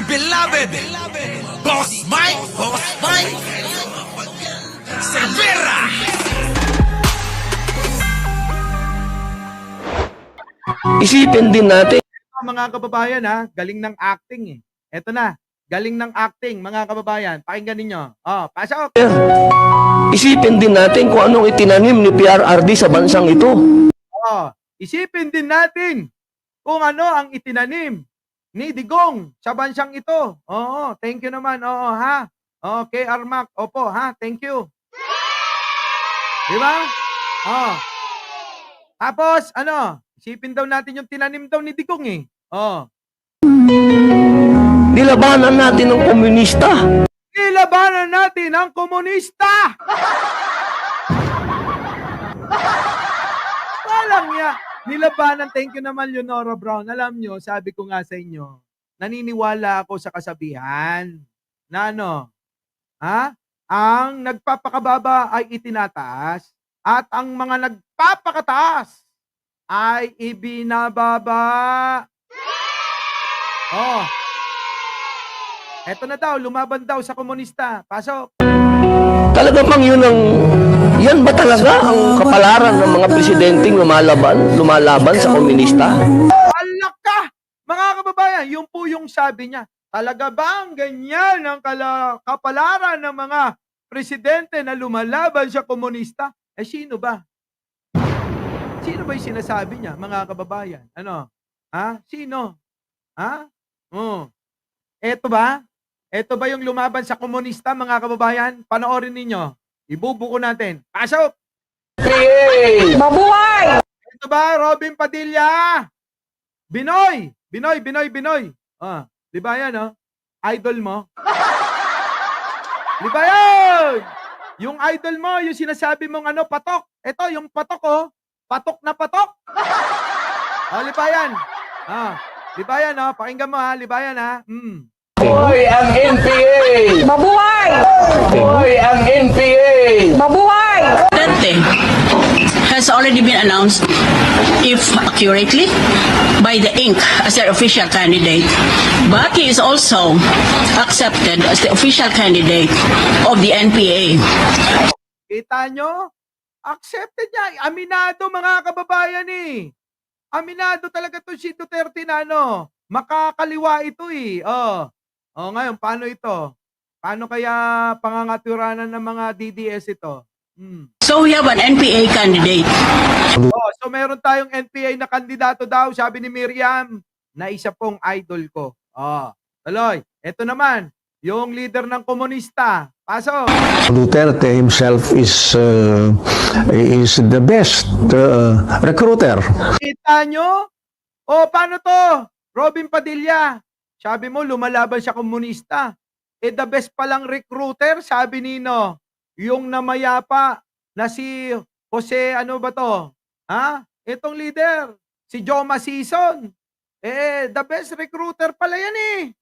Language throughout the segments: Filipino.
beloved Boss Mike Cervera. Isipin din natin. Mga kababayan ha, galing ng acting eh. Eto na, galing ng acting mga kababayan. Pakinggan ninyo. Oh, pasok! Isipin din natin kung anong itinanim ni PRRD sa bansang ito. Oh, isipin din natin kung ano ang itinanim ni Digong sa bansang ito. Oo, thank you naman. Oo, ha? Okay, Armac. Opo, ha? Thank you. Di ba? Oh. Tapos, ano? Isipin daw natin yung tinanim daw ni Digong eh. Oh. Nilabanan natin ng komunista. Nilabanan natin ang komunista! Walang niya. Nilabanan. Thank you naman, Leonora Brown. Alam nyo, sabi ko nga sa inyo, naniniwala ako sa kasabihan na ano, ha? Ang nagpapakababa ay itinataas at ang mga nagpapakataas ay ibinababa. Oh. Eto na daw, lumaban daw sa komunista. Pasok. Talaga bang yan ba talaga ang kapalaran ng mga presidenteng lumalaban sa komunista? Alak ka! Mga kababayan, yun po yung sabi niya. Talaga bang ganyan ang kapalaran ng mga presidente na lumalaban sa komunista? Eh sino ba? Sino ba yung sinasabi niya, mga kababayan? Ano? Ha? Sino? Ha? Oh. Eto ba? Eto ba yung lumaban sa komunista, mga kababayan? Panoorin ninyo. Ibubuko natin. Pasok! Mabuhay! Eto ba, Robin Padilla? Binoy! Binoy. Ah, di ba yan, oh? Idol mo? Di ba yan? Yung idol mo, yung sinasabi mong ano, patok. Eto, yung patok, oh. Patok na patok. Oh, libayan. Ah, libayan, oh. Pakinggan mo, ha. Libayan, ha. Hoy ang NPA! Mabuhay! Hoy ang NPA! Mabuhay! Duterte has already been announced, if accurately, by the Inc. as their official candidate. But he is also accepted as the official candidate of the NPA. Kita nyo? Accepted niya. Aminado, mga kababayan, eh. Aminado talaga to si Duterte na, ano, makakaliwa ito, eh. Oh, ngayon, paano ito? Paano kaya pangangaturanan ng mga DDS ito? So we have an NPA candidate. Oh, so meron tayong NPA na kandidato daw, sabi ni Miriam, na isa pong idol ko. Oh, tuloy. Ito naman, yung leader ng komunista. Pasok. Duterte himself is the best recruiter. Kita nyo? O, paano to? Robin Padilla. Sabi mo, lumalaban siya komunista. Eh, the best palang recruiter, sabi nino, yung namayapa na si Jose, ano ba to? Ha? Itong leader, si Joma Sison. Eh, the best recruiter pala yan eh.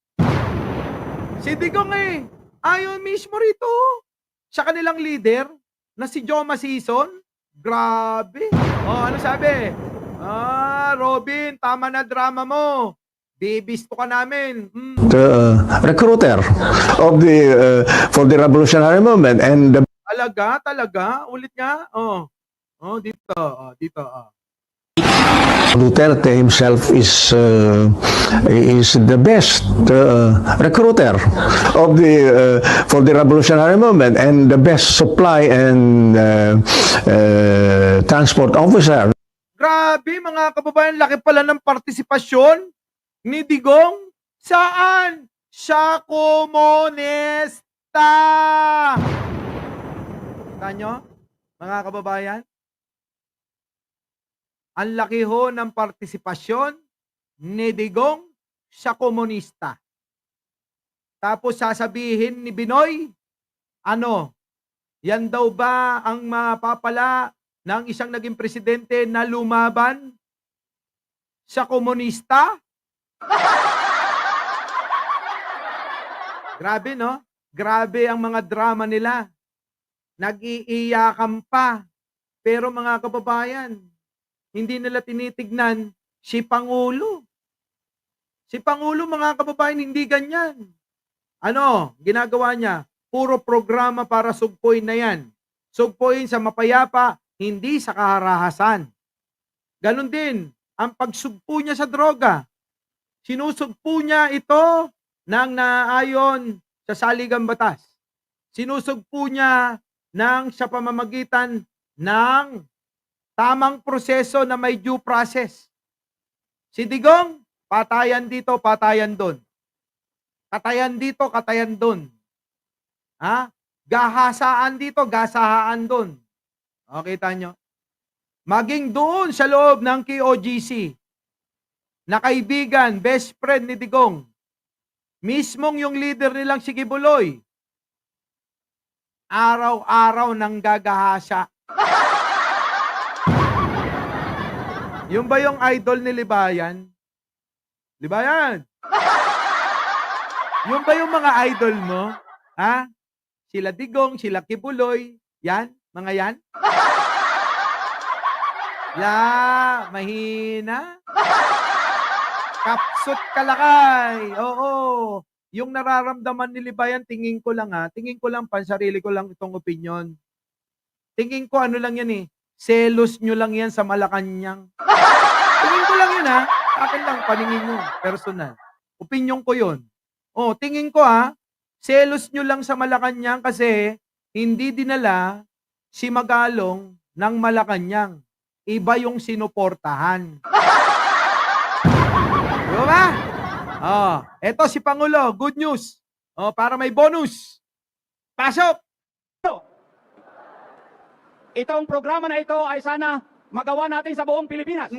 Si Digong eh. Ayaw mismo rito. Sa kanilang leader, na si Joma Sison. Grabe. Oh, ano sabi? Robin, tama na drama mo. Bibisto ka namin. The recruiter of the for the revolutionary movement and the Talaga? Ulit nga? Dito. Duterte himself is the best recruiter of the for the revolutionary movement and the best supply and transport officer. Grabe, mga kababayan, laki pala ng partisipasyon ni Digong. Saan? Sa komunista. Kita nyo, mga kababayan? Ang laki ho ng partisipasyon ni Digong sa komunista. Tapos sasabihin ni Binoy, ano, yan daw ba ang mapapala ng isang naging presidente na lumaban sa komunista? Grabe, no? Grabe ang mga drama nila. Nag-iiyakan pa. Pero mga kababayan, hindi nila tinitignan si Pangulo. Si Pangulo, mga kababayan, hindi ganyan. Ano, ginagawa niya? Puro programa para sugpuin na yan. Sugpuin sa mapayapa, hindi sa kaharahasan. Ganon din, ang pagsugpo niya sa droga. Sinusugpo niya ito ng naayon sa saligang batas. Sinusugpo niya ng sa pamamagitan ng tamang proseso na may due process. Si Digong, patayan dito, patayan doon. Katayan dito, katayan doon. Ha? Gahasaan dito, gasahaan doon. O, kita nyo? Maging doon sa loob ng KOGC, na kaibigan, best friend ni Digong, mismong yung leader nilang si Kibuloy, araw-araw nang gagahasa. Yung ba yung idol ni Libayan? Libayan! Yung ba yung mga idol mo? Ha? Sila Digong, sila Kibuloy, yan, mga yan? Mahina. Kapsut kalakay. Oo. Yung nararamdaman ni Libayan, tingin ko lang pansarili ko lang itong opinion. Tingin ko ano lang yan selos nyo lang yan sa Malacanang. Tingin ko lang yun akin lang, paningin nyo, personal. Opinion ko yun. Tingin ko selos nyo lang sa Malacanang kasi hindi dinala si Magalong ng Malacanang. Iba yung sinuportahan. Diba ba? Eto si Pangulo, good news. Para may bonus. Pasok! Itong programa na ito ay sana magawa natin sa buong Pilipinas.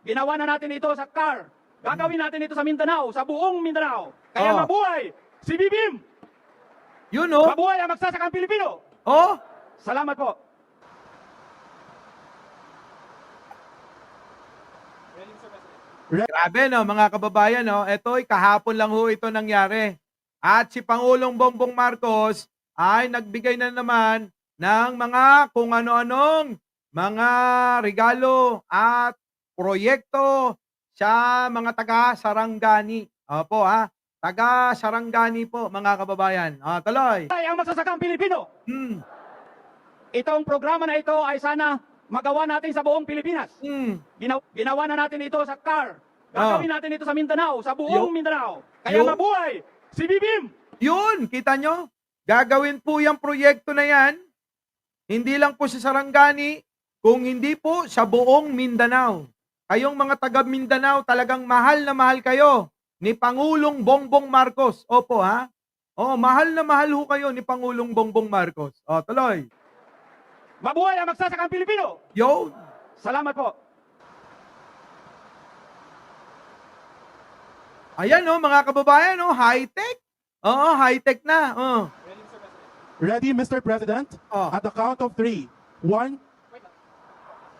Ginawa na natin ito sa CAR. Gagawin natin ito sa Mindanao, sa buong Mindanao. Kaya mabuhay si BBM! Yun Mabuhay ang magsasakang Pilipino! Salamat po. Grabe mga kababayan eto'y kahapon lang ito nangyari. At si Pangulong Bongbong Marcos ay nagbigay na naman ng mga kung ano-anong mga regalo at proyekto sa mga taga-Sarangani. Opo taga-Sarangani po mga kababayan. Tuloy. Ay ang magsasakang Pilipino! Itong programa na ito ay sana magawa natin sa buong Pilipinas. Ginawa na natin ito sa CAR. Gagawin natin ito sa Mindanao, sa buong Mindanao. Kaya mabuhay si BBM! Yun, kita nyo? Gagawin po yung proyekto na yan. Hindi lang po sa Sarangani, kung hindi po sa buong Mindanao. Kayong mga taga Mindanao, talagang mahal na mahal kayo ni Pangulong Bongbong Marcos. Opo mahal na mahal ho kayo ni Pangulong Bongbong Marcos. Tuloy. Mabuhay ang magsasakang Pilipino! Yo! Salamat po. Ayan mga kababayan high-tech. High-tech na. Ready, Mr. President? At the count of 3. 1,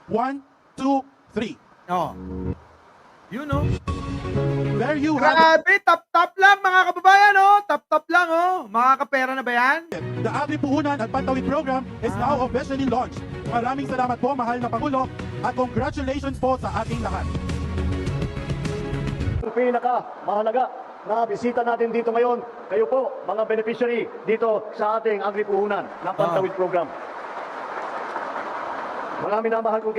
1, 2, 3. Yun There you have Grabe, tap-tap lang mga kababayan Tap-tap lang Makakapera na ba yan? it. The Agri Puhunan at Pantawid program is now officially launched. Maraming salamat po, mahal na Pangulo, at congratulations po sa ating lahat. Pinakamahalaga na bisita natin dito ngayon, kayo po, mga beneficiary dito sa ating Agri Puhunan ng Pantawid program. Marami na mahal kong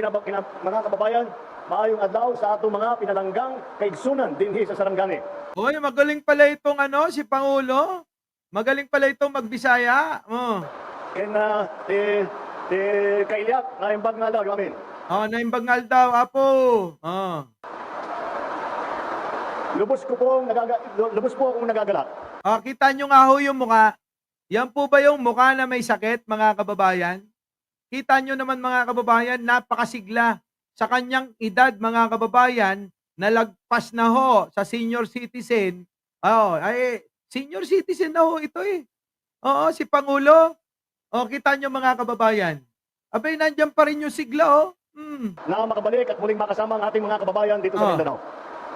mga kababayan, maayong adlaw sa atong mga pinalanggang kaigsunan dinhi sa Sarangani. Oy, magaling pala itong si Pangulo. Magaling pala itong magbisaya. Kailyak na imbag nga daw, amin. Naimbangal daw, apo. Lubos po akong nagagalak. Kita nyo nga yung mukha. Yan po ba yung mukha na may sakit, mga kababayan? Kita nyo naman mga kababayan, napakasigla sa kanyang edad mga kababayan, nalagpas na sa senior citizen. Senior citizen na ito si Pangulo. Kita nyo mga kababayan. Abay, nandyan pa rin yung sigla Na makabalik at muling makasama ang ating mga kababayan dito sa Mindanao.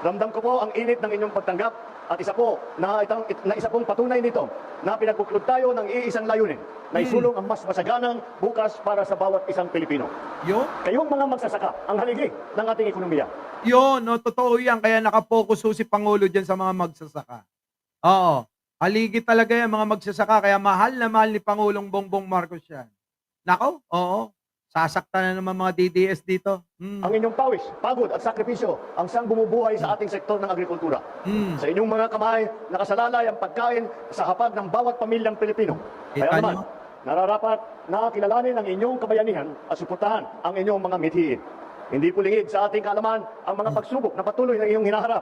Ramdam ko po ang init ng inyong pagtanggap at isa pong patunay nito na pinagbuklod tayo ng iisang layunin na isulong ang mas masaganang bukas para sa bawat isang Pilipino. Yun? Kayong mga magsasaka ang haligi ng ating ekonomiya. Yun, no, totoo yan. Kaya nakapokus si Pangulo dyan sa mga magsasaka. Oo. Haligi talaga yan, mga magsasaka. Kaya mahal na mahal ni Pangulong Bongbong Marcos yan. Nako, oo. Sasaktan na naman mga DDS dito. Ang inyong pawis, pagod at sakripisyo ang siyang bumubuhay sa ating sektor ng agrikultura. Sa inyong mga kamay, nakasalalay ang pagkain sa hapag ng bawat pamilyang Pilipino. Kaya naman, nararapat na kilalanin ang inyong kabayanihan at suportahan ang inyong mga mithiin. Hindi po lingid sa ating kaalaman ang mga pagsubok na patuloy na iyong hinaharap.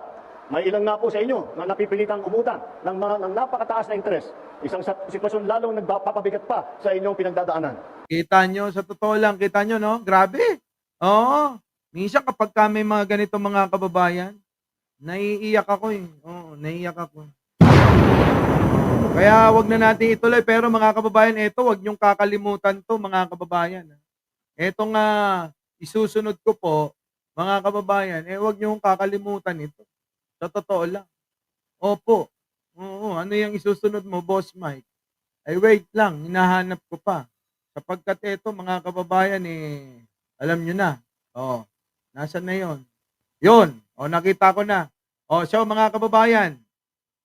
May ilang nga po sa inyo na napipilitang umutang ng napakataas na interes. Isang sitwasyon lalong nagpapabigat pa sa inyong pinagdadaanan. Kita nyo, sa totoo lang, kita nyo, no? Grabe. Oo. Minsan kapag may mga ganito mga kababayan, naiiyak ako eh. Oo, naiiyak ako. Kaya wag na natin ituloy. Pero mga kababayan, ito, wag nyong kakalimutan to mga kababayan. Ito nga, isusunod ko po, mga kababayan, wag nyong kakalimutan ito. Sa totoo lang. Opo. Oo, ano yung isusunod mo, Boss Mike? Ay, wait lang, hinahanap ko pa. Sapagkat ito, mga kababayan, alam nyo na. Oh, nasan na yon? Yun. O, nakita ko na. O, so, mga kababayan,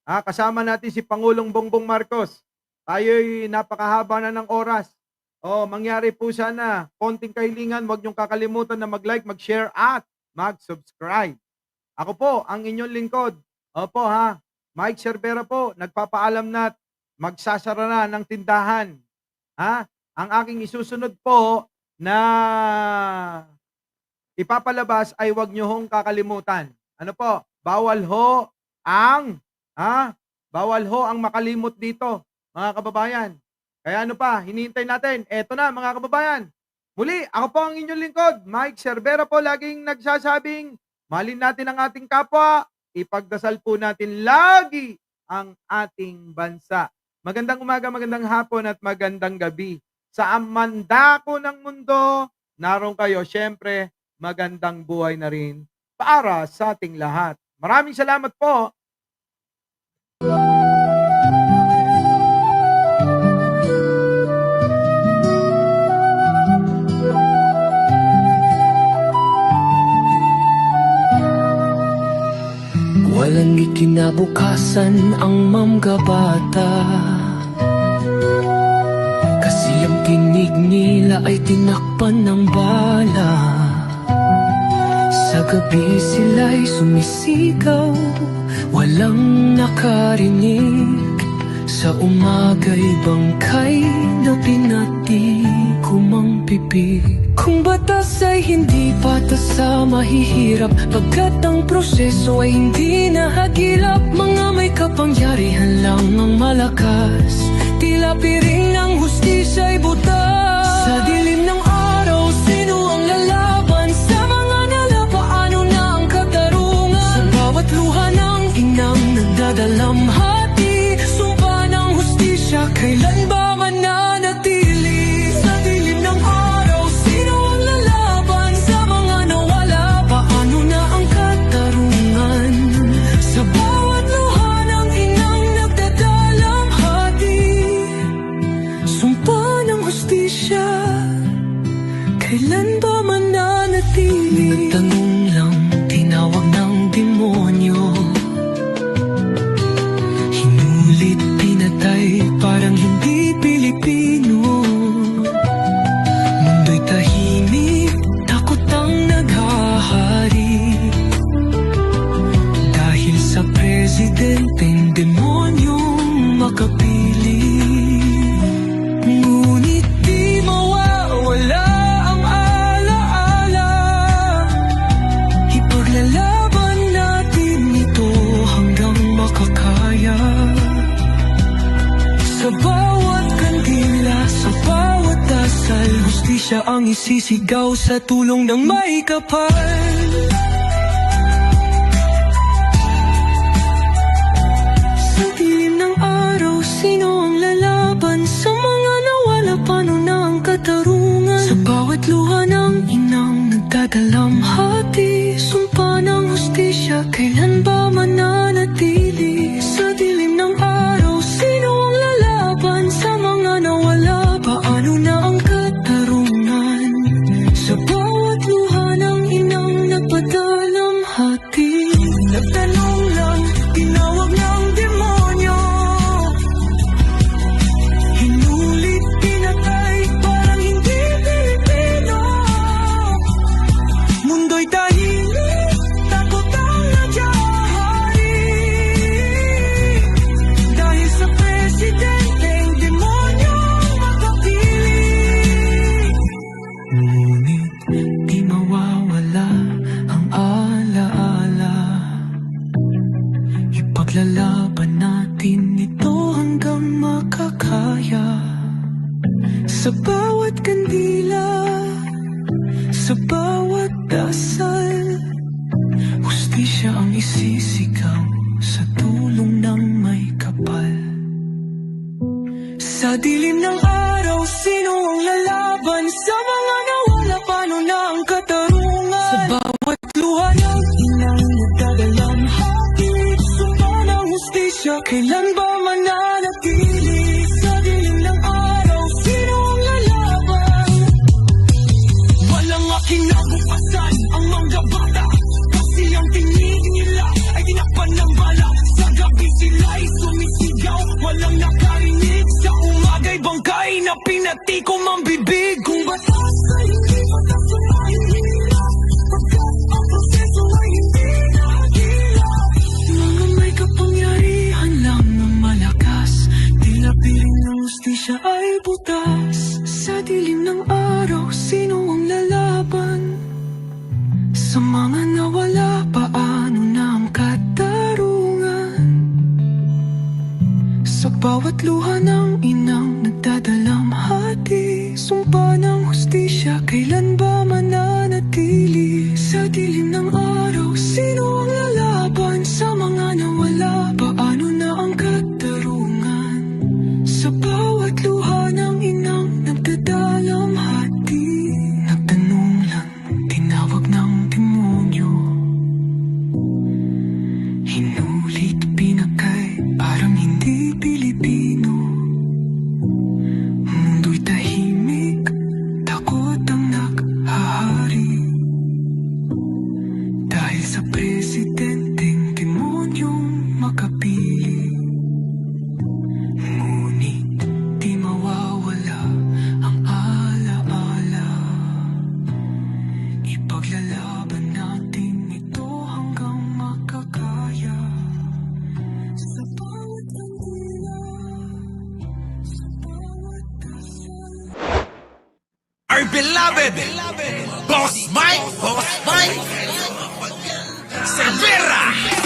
kasama natin si Pangulong Bongbong Marcos. Tayo'y napakahaba na ng oras. O, mangyari po sana, konting kahilingan, huwag nyong kakalimutan na mag-like, mag-share, at mag-subscribe. Ako po, ang inyong lingkod. Opo ha, Mike Cervera po, nagpapaalam na magsasara na ng tindahan. Ha? Ang aking isusunod po na ipapalabas ay wag nyo hong kakalimutan. Ano po? Bawal ho ang makalimot dito, mga kababayan. Kaya ano pa, hinihintay natin. Eto na, mga kababayan. Muli, ako po ang inyong lingkod, Mike Cervera po, laging nagsasabing, mahalin natin ang ating kapwa, ipagdasal po natin lagi ang ating bansa. Magandang umaga, magandang hapon at magandang gabi. Sa mandako ng mundo, naroon kayo. Siyempre, magandang buhay na rin para sa ating lahat. Maraming salamat po. Walang ikinabukasan ang mamgabata, kasi ang tinig nila ay tinakpan ng bala. Sa gabi sila'y sumisigaw, walang nakarinig. Sa umaga'y bangkay na pinatikom ang pipig. Kung batas ay hindi patas sa mahihirap, pagkat ang proseso ay hindi nahagilap. Mga may kapangyarihan lang ang malakas, tila piring ng hustisya ay butas. Sa dilim ng araw, sino ang lalaban? Sa mga nalapaano na ang katarungan? Sa bawat luha ng inang nagdadalamhati, sumpa ng hustisya, kailan ba mananatili? Sa dilim ng araw, sino ang lalaban? Sa mga nawala, paano na ang katarungan? Sa bawat luha ng inang nagdadalamhati, sumpa ng hustisya, kailan ba mananatili? Nagtanong lang, tinawag ng demonyo, hinulit, pinatay, parang hindi Pilipino. Mundo'y tahimik, takot ang naghahari, dahil sa presidenteng demonyong makapili. Ngunit di mawawala ang alaala, ipaglalaban natin ito hanggang makakaya. Sa bawat kandila, sa bawat dasal, hustisya ang isisigaw sa tulong ng may kapal. Sa dilim ng araw, sino ang lalaban? Sa mga nawala, paano na ang katarungan? Sa bawat luha ng inang nagdadalamhati, sumpa ng hustisya, kailan Ipaglalaban natin ito hanggang makakaya. Sa bawat kandila, sa bawat dasal, hustisya ang isisigaw sa tulong ng may kapal. Sa dilim ng araw, sino ang lalaban? Sa mga nawala, paano na ang katarungan? Sa bawat luha ng inang nagdadalamhati, sumpa ng hustisya, kailan ba mananatili? Sa dilim ng araw, sino ang lalaban? Walang kinabukasan ang mga bata, kasi ang tingin nila ay tinakpan ng bala. Sa gabi sila'y sumisigaw, walang nakarinig. Sa umaga'y bangkay na pinatikom ang bibig. Kung batas ay hindi batas, sumahihirap, pagkat ang proseso ay hindi nagila. Mga may kapangyarihan lang ng malakas, tila piling ng hustisya ay butas. Sa dilim ng araw, sino ang lalaban? Sa mga nawala, paano na ang katarungan? Sa bawat luha ng inang nagdadalamhati, sumpa ng hustisya, kailan ba mananatili? Sa dilim ng araw, sino ang lalaban? Sa mga nawala, paano na ang katarungan? Sa bawat luha ng inang nagdadalamhati, nagtanong lang, tinawag ng demonyo. Hinulit, pinakay, parang hindi Pilipino. Mundo'y tahimik, takot ang naghahari, dahil sa presidenteng demonyong makapili. Ngunit di mawawala ang alaala, ipaglalaban natin ito hanggang makakaya. Sa bawat kandila, sa bawat dasal. Our beloved Boss Mike Cervera.